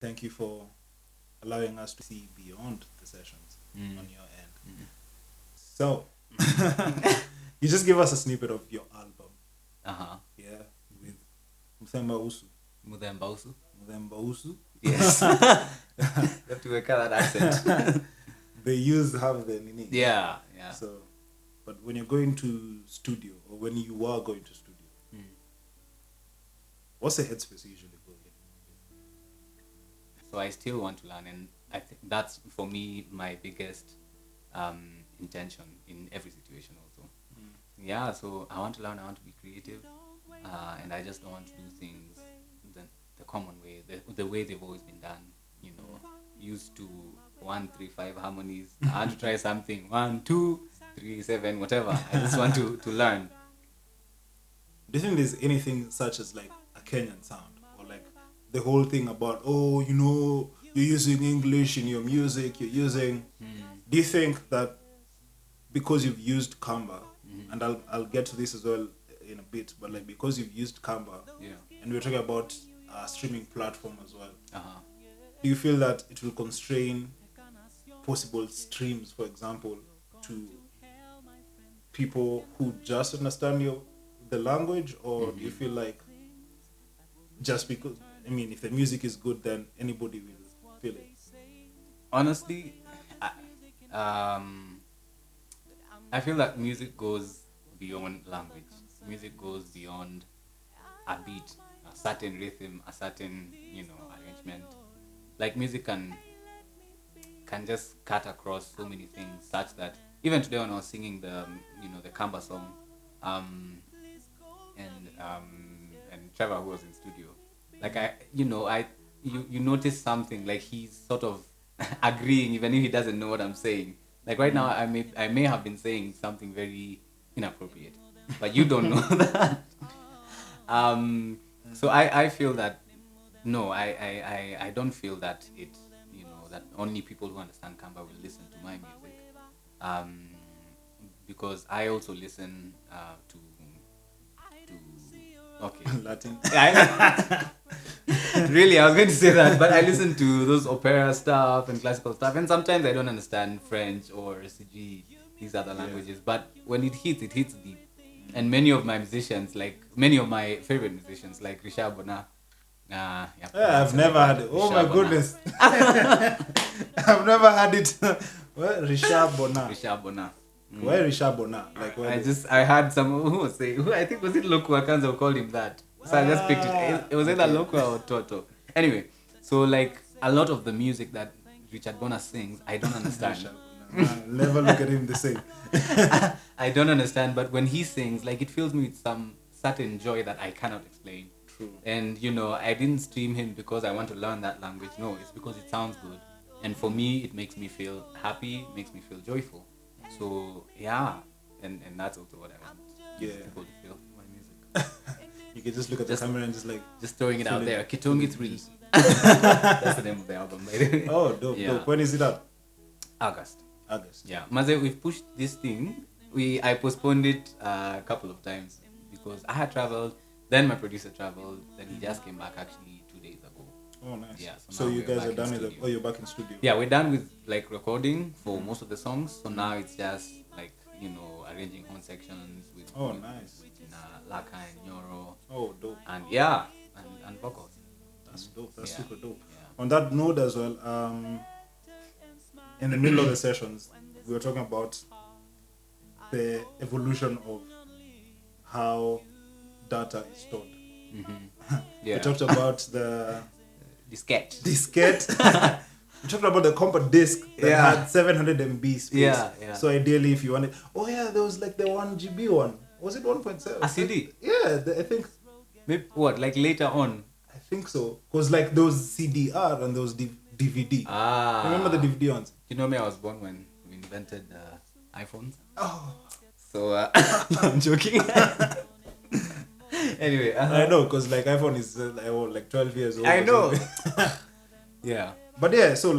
Thank you for allowing us to see beyond the sessions on your end. So, you just give us a snippet of your album. Yeah, with Muthemba Usu. Mudemba Usu. Muthemba Usu. Yes. You have to work out that accent. They have the nini. Yeah. So, but when you're going to studio, or when you are going to studio, what's the headspace you usually go in? So I still want to learn, and I think that's for me my biggest intention in every situation also. Yeah, so I want to learn, I want to be creative, and I just don't want to do things the common way, the way they've always been done, used to 1, 3, 5 harmonies. I want to try something 1, 2, 3, 7, whatever. I just want to learn. Do you think there's anything such as like a Kenyan sound, or like the whole thing about you're using English in your music, you're using? Do you think that because you've used Kamba, and I'll get to this as well in a bit, but like because you've used Kamba, and we're talking about a streaming platform as well, do you feel that it will constrain possible streams, for example, to people who just understand the language, or do you feel like just because, if the music is good, then anybody will feel it? Honestly, I feel that music goes beyond language. Music goes beyond a beat, a certain rhythm, a certain arrangement. Like music can just cut across so many things, such that even today when I was singing the Kamba song, and Trevor, who was in studio, like you notice something, like he's sort of agreeing even if he doesn't know what I'm saying. Like right now I may have been saying something very inappropriate, but you don't know that. So I feel that no, I don't feel that it that only people who understand Kamba will listen to my music, because I also listen to Latin. Really, I was going to say that, but I listen to those opera stuff and classical stuff, and sometimes I don't understand French or CG, these other languages, but when it hits deep. And many of my favorite musicians, like Richard Bona, I've never had it. Oh my goodness. I've never had it. What? Richard Bona. Why Richard Bona? Like, I had someone who I think was it Loku Akanza who called him that. So I just picked it. It was either Loku or Toto. Anyway, so like a lot of the music that Richard Bona sings, I don't understand. Never look at him the same. I don't understand, but when he sings, like it fills me with some certain joy that I cannot explain. True. And I didn't stream him because I want to learn that language. No, it's because it sounds good. And for me, it makes me feel happy, makes me feel joyful. So yeah, and that's also what I want people to feel my music. You can just look at the camera and just throwing it out there. Kitongi 3. That's the name of the album, by the way. Oh, dope. When is it up? August. Yeah. Maze, we've pushed this thing. I postponed it a couple of times because I had traveled, then my producer traveled, then he just came back actually 2 days ago. Oh, nice. Yeah, so you guys are done with it? Oh, you're back in studio? Yeah, we're done with like recording for most of the songs. So now it's just like, arranging horn sections with nice. Laka and Nyoro. Oh, dope. And and vocals. That's dope. That's super dope. Yeah. On that note as well, in the middle of the sessions, we were talking about the evolution of how data is stored. We talked about the diskette. We talked about the compact disc that had 700 MB space. Yeah. So ideally, if you wanted, there was like the 1 GB one. Was it 1.7? A CD? Yeah, I think. Maybe what? Like later on? I think so. Because like those CDR and those DVD. Remember the DVD ones? You know me, I was born when we invented iPhones. Oh. So, I'm joking. Anyway. I know, because like iPhone is like 12 years old. I know. Yeah. But so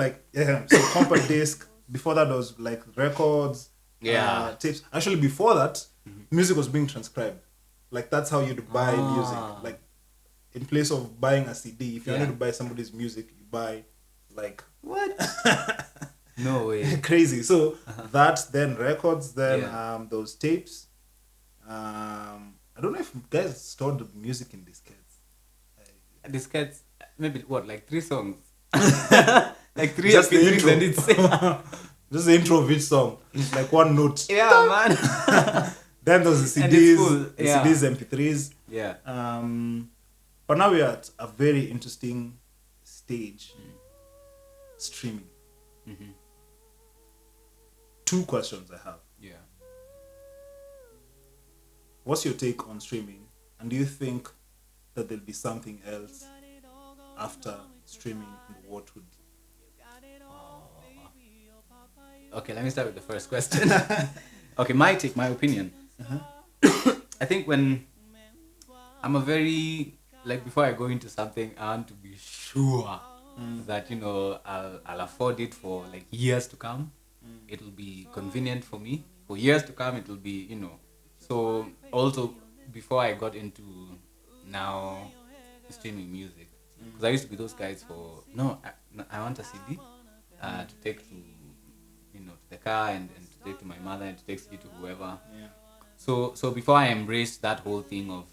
compact disc. Before that, there was like records, tapes. Actually, before that, music was being transcribed. Like that's how you'd buy music. Like in place of buying a CD, if you Yeah. wanted to buy somebody's music, you buy like What? No way. crazy. So that, then records, then Yeah. those tapes. I don't know if guys stored the music in diskettes. Diskettes, maybe what, like 3 songs? Like 3 Just the MP3s intro. and it's Just the intro of each song, like one note. yeah, man. Then there's the And it's CDs, full, the yeah. CDs, MP3s. Yeah. But now we're at a very interesting stage. Streaming. Mm-hmm. 2 questions I have. Yeah. What's your take on streaming? And do you think that there'll be something else after streaming? And what would... Okay, let me start with the first question. Okay, my opinion. I think when I'm a very, like, before I go into something, I want to be sure that, I'll afford it for like years to come. It'll be convenient for me. For years to come, it'll be, So also, before I got into now streaming music, because I used to be those guys for, I want a CD to take to, to the car and to take to my mother and to take CD to whoever. Yeah. So before I embraced that whole thing of,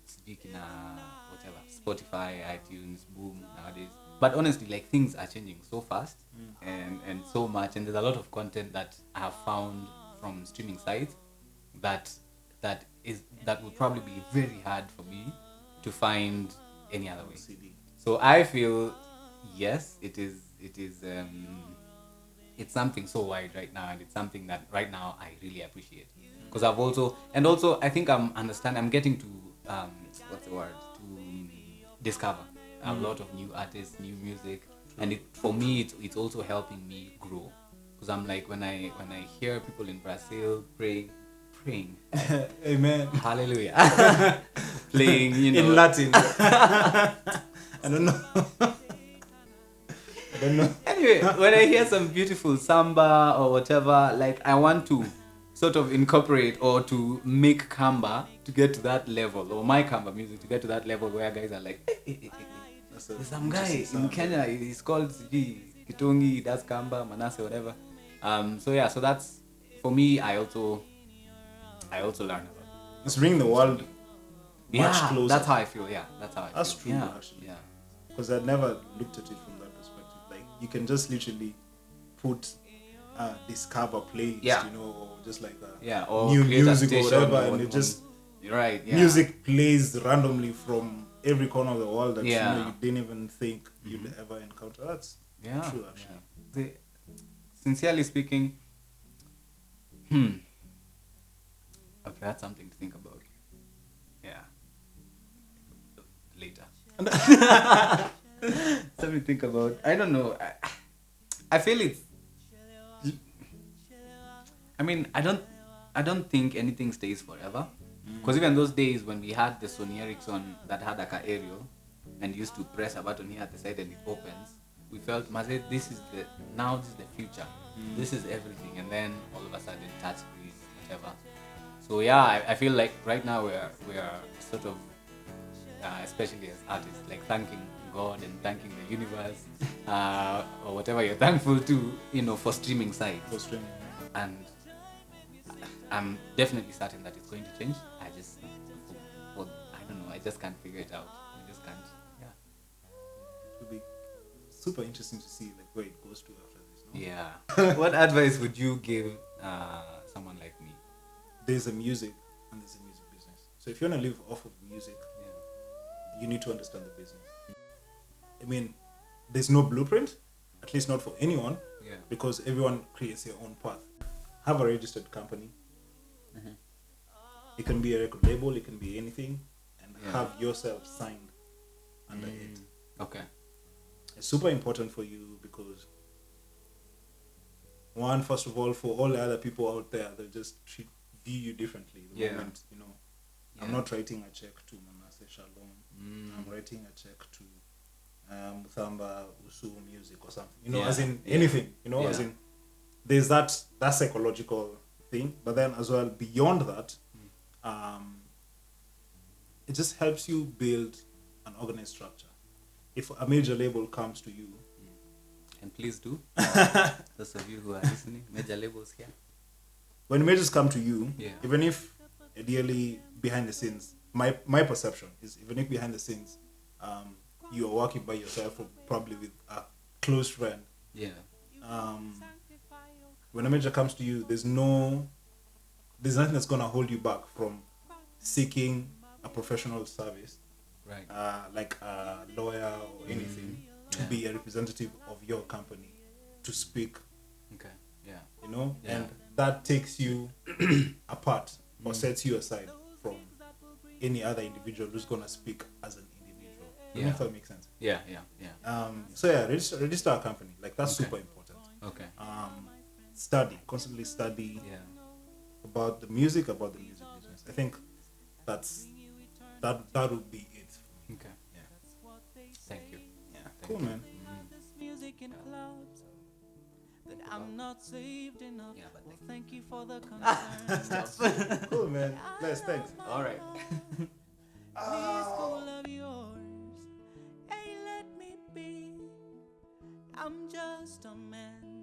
speaking whatever, Spotify, iTunes, boom, nowadays. But honestly, like, things are changing so fast and so much, and there's a lot of content that I have found from streaming sites that would probably be very hard for me to find any other way. CD. So I feel, yes, it is it's something so wide right now, and it's something that right now I really appreciate, because I've also I think I'm getting to what's the word, to discover a lot of new artists, new music, and for me it's also helping me grow, because I'm like, when I hear people in Brazil praying Amen. hallelujah, playing, In Latin. I don't know. I don't know. Anyway, when I hear some beautiful samba or whatever, like, I want to sort of incorporate or to make kamba to get to that level, or my kamba music to get to that level where guys are like, hey. There's some guy in Kenya, he's called Kitongi, he does kamba, Manasseh, whatever. So that's, for me, I also learn about it. It's bringing the world much closer. That's how I feel. Yeah, that's how I feel. That's true, Yeah, actually. yeah. Because I never looked at it from that perspective. Like, you can just literally put discover playlist, or just like or new create a music or station whatever, or and it just right. Yeah. music plays randomly from every corner of the world that Yeah. you didn't even think you'd ever encounter. That's true, actually. Yeah. Sincerely speaking, okay, that's something to think about. Yeah. Later. Something to think about. I don't know. I feel it's. I mean, I don't think anything stays forever. Because even those days when we had the Sony Ericsson that had like an aerial and used to press a button here at the side and it opens, we felt, Maze, this is the future. This is everything. And then all of a sudden, touch screen, whatever. So yeah, I feel like right now we are sort of, especially as artists, like, thanking God and thanking the universe, or whatever you're thankful to, for streaming sites. For streaming. And I'm definitely certain that it's going to change. I just, I don't know, I just can't figure it out. I just can't. Yeah. It would be super interesting to see like where it goes to after this. No? Yeah. What advice would you give someone like me? There's a music and there's a music business. So if you want to live off of music, you need to understand the business. I mean, there's no blueprint, at least not for anyone, because everyone creates their own path. Have a registered company. It can be a record label, it can be anything, and have yourself signed under it. Okay. It's super important for you because, one, first of all, for all the other people out there, they'll just view you differently. The moment, I'm not writing a check to Manasseh Shalom. I'm writing a check to Muthamba Usu Music or something. As in anything. As in there's that psychological thing, but then as well beyond that, it just helps you build an organized structure. If a major label comes to you, And please do. Those of you who are listening, major labels here. when majors come to you, Yeah. even if ideally behind the scenes, my perception is even if behind the scenes, you are working by yourself or probably with a close friend. Yeah. When a major comes to you, there's nothing that's gonna hold you back from seeking a professional service, Right. like a lawyer or anything, to Yeah. be a representative of your company, to speak, Okay. Yeah. and that takes you apart or sets you aside from any other individual who's gonna speak as an individual. I don't know if that makes sense. Yeah. So yeah, register a company. Like that's Okay. super important. Okay. Constantly study Yeah. about the music business. I think that would be it. Okay. Yeah. Thank you. Yeah. Thank Cool, you. man. Music in clubs that I'm not saved enough. Yeah, but Well, thank you for the concern. Cool, man. Bless. Thanks. All right. Please, school of yours, hey, let me be. I'm just a man